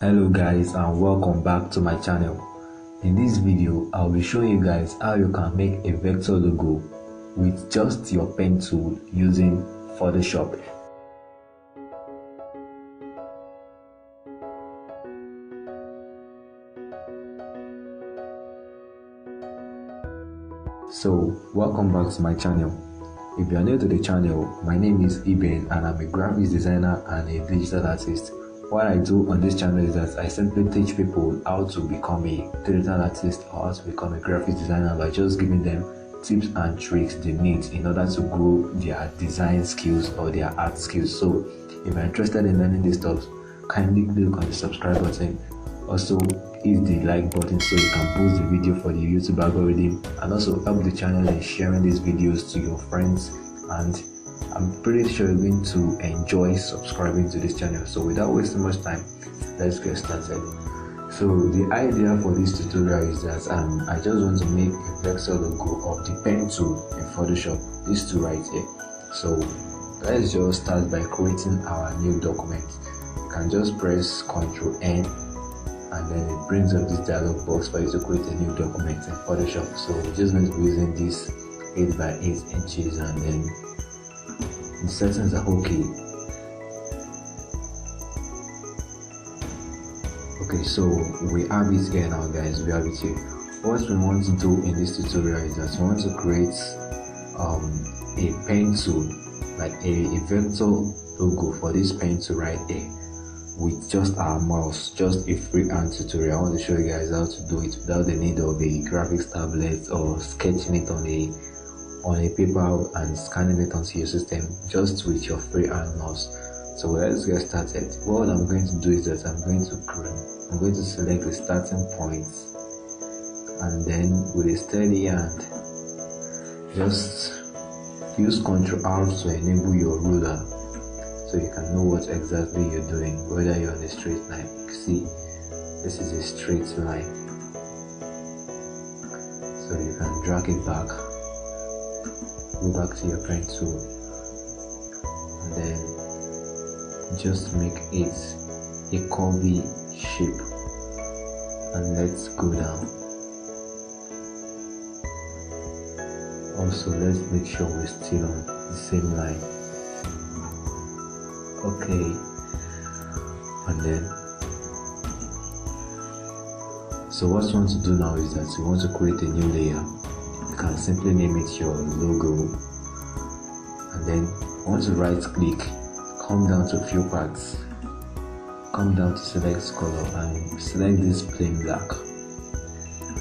Hello guys, and welcome back to my channel. In this video I'll be showing you guys how you can make a vector logo with just your pen tool using Photoshop. So welcome back to my channel. If you are new to the channel, my name is Eben and I'm a graphics designer and a digital artist. What I do on this channel is that I simply teach people how to become a digital artist or how to become a graphics designer by just giving them tips and tricks they need in order to grow their design skills or their art skills. So if you're interested in learning these stuff, kindly click on the subscribe button. Also hit the like button so you can boost the video for the YouTube algorithm, and also help the channel in sharing these videos to your friends, and I'm pretty sure you're going to enjoy subscribing to this channel. So without wasting much time, let's get started. So the idea for this tutorial is that I just want to make a vector logo of the pen tool in Photoshop, this tool right here. So let's just start by creating our new document. You can just press Ctrl N and then it brings up this dialog box for you to create a new document in Photoshop. So we're just going to be using this 8 by 8 inches, and then the settings are okay. Okay, so we have it here now guys, we have it here. What we want to do in this tutorial is that we want to create a pen tool, like a vector logo for this pen tool right here, with just our mouse, just a freehand tutorial. I want to show you guys how to do it without the need of a graphics tablet or sketching it on a paper and scanning it onto your system, just with your freehand mouse. So let's get started. What I'm going to do is that I'm going to select the starting point, and then with a steady hand just use Ctrl R to enable your ruler, so you can know what exactly you're doing, whether you're on a straight line. See, this is a straight line, so you can drag it back, go back to your pen tool, and then just make it a curvy shape, and let's go down. Also, let's make sure we're still on the same line. Okay, and then so what you want to do now is that you want to create a new layer. You can simply name it your logo, and then you want to right click, come down to few parts, come down to select color and select this plain black,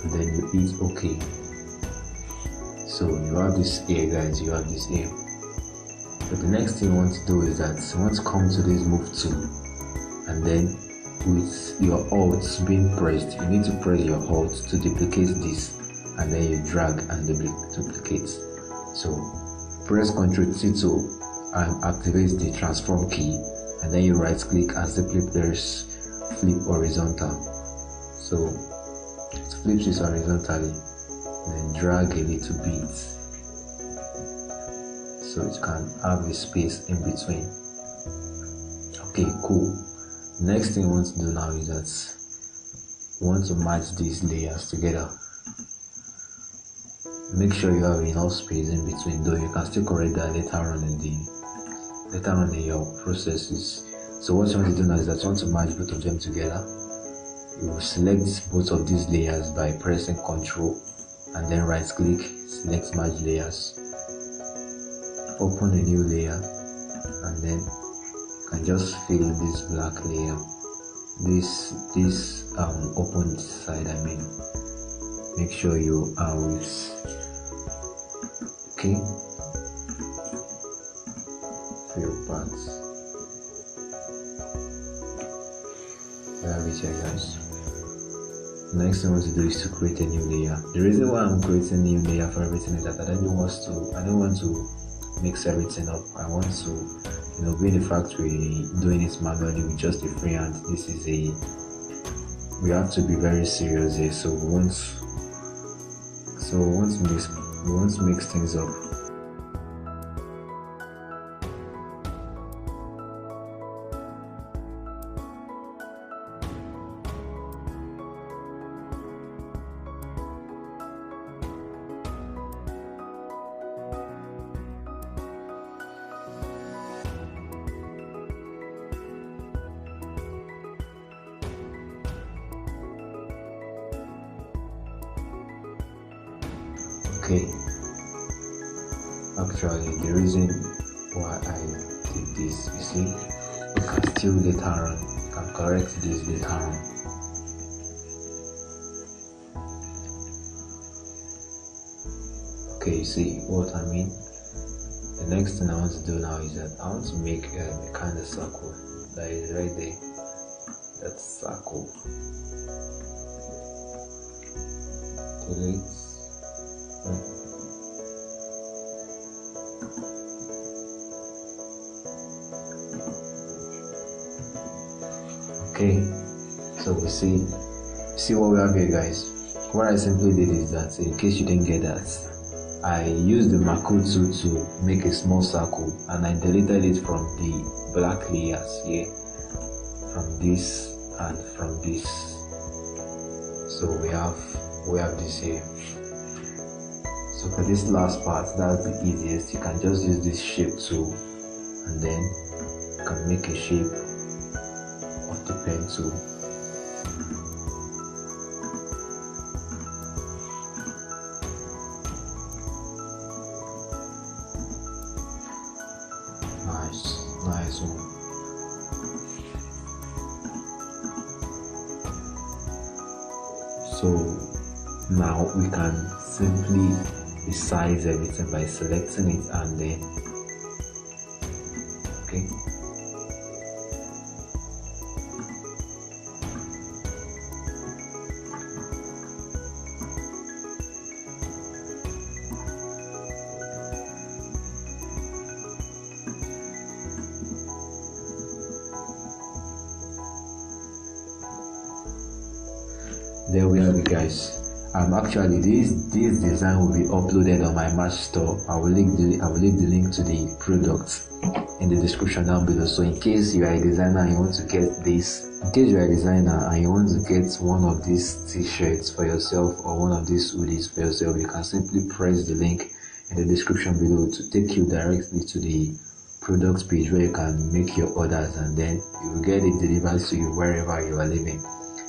and then you hit OK. So you have this here guys, you have this here. So the next thing you want to do is that you want to come to this move tool, and then with your Alt being pressed, you need to press your Alt to duplicate this, and then you drag and duplicate. So press Ctrl T and activate the transform key, and then you right click and simply press flip horizontal. So it flips it horizontally, then drag a little bit so it can have a space in between. Okay, cool. Next thing you want to do now is that you want to match these layers together. Make sure you have enough space in between, though you can still correct that later on in your processes. So what you want to do now is that you want to match both of them together. You will select both of these layers by pressing Ctrl and then right click, select match layers, open a new layer, and then you can just fill this black layer, this open side, I mean. Make sure you are with, okay, few parts. There we go guys. Next thing I want to do is to create a new layer. The reason why I'm creating a new layer for everything is that I don't want to mix everything up. I want to, be in the factory doing it manually with just a freehand. We have to be very serious here. So we want to mix things up. Okay, actually the reason why I did this, you see, you can still later on, you can correct this later on. Okay, you see what I mean? The next thing I want to do now is that I want to make a kind of circle that is right there. That circle. Delete. Okay, so we see what we have here, guys. What I simply did is that, in case you didn't get that, I used the macro tool to make a small circle and I deleted it from the black layers here, from this and from this. So we have this here. So for this last part, that's the easiest. You can just use this shape tool and then you can make a shape of the pen tool. Nice one. So now we can simply resize everything by selecting it and then okay. There we have it, guys. Actually this design will be uploaded on my Match store. I will leave the link to the product in the description down below. So in case you are a designer and you want to get this, one of these t-shirts for yourself or one of these hoodies for yourself, you can simply press the link in the description below to take you directly to the product page where you can make your orders, and then you will get it delivered to you wherever you are living.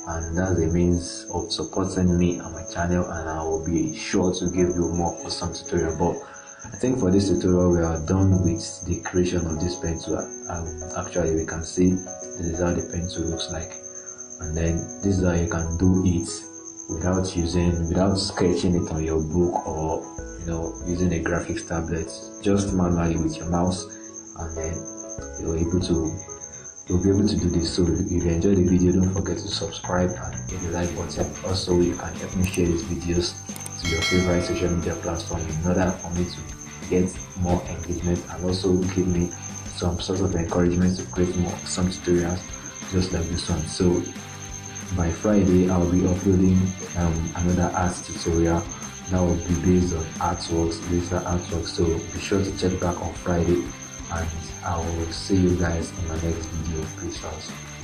And that's a means of supporting me and my channel, and I will be sure to give you more awesome tutorial. But I think for this tutorial we are done with the creation of this pen tool. Actually we can see this is how the pen tool looks like, and then this is how you can do it without sketching it on your book or using a graphics tablet, just manually with your mouse, and then you'll be able to do this. So if you enjoyed the video, don't forget to subscribe and hit the like button. Also, you can help me share these videos to your favorite social media platform in order for me to get more engagement and also give me some sort of encouragement to create more some tutorials just like this one. So by Friday I'll be uploading another art tutorial that will be based on digital artworks. So be sure to check back on Friday, and I will see you guys in my next video. Peace out.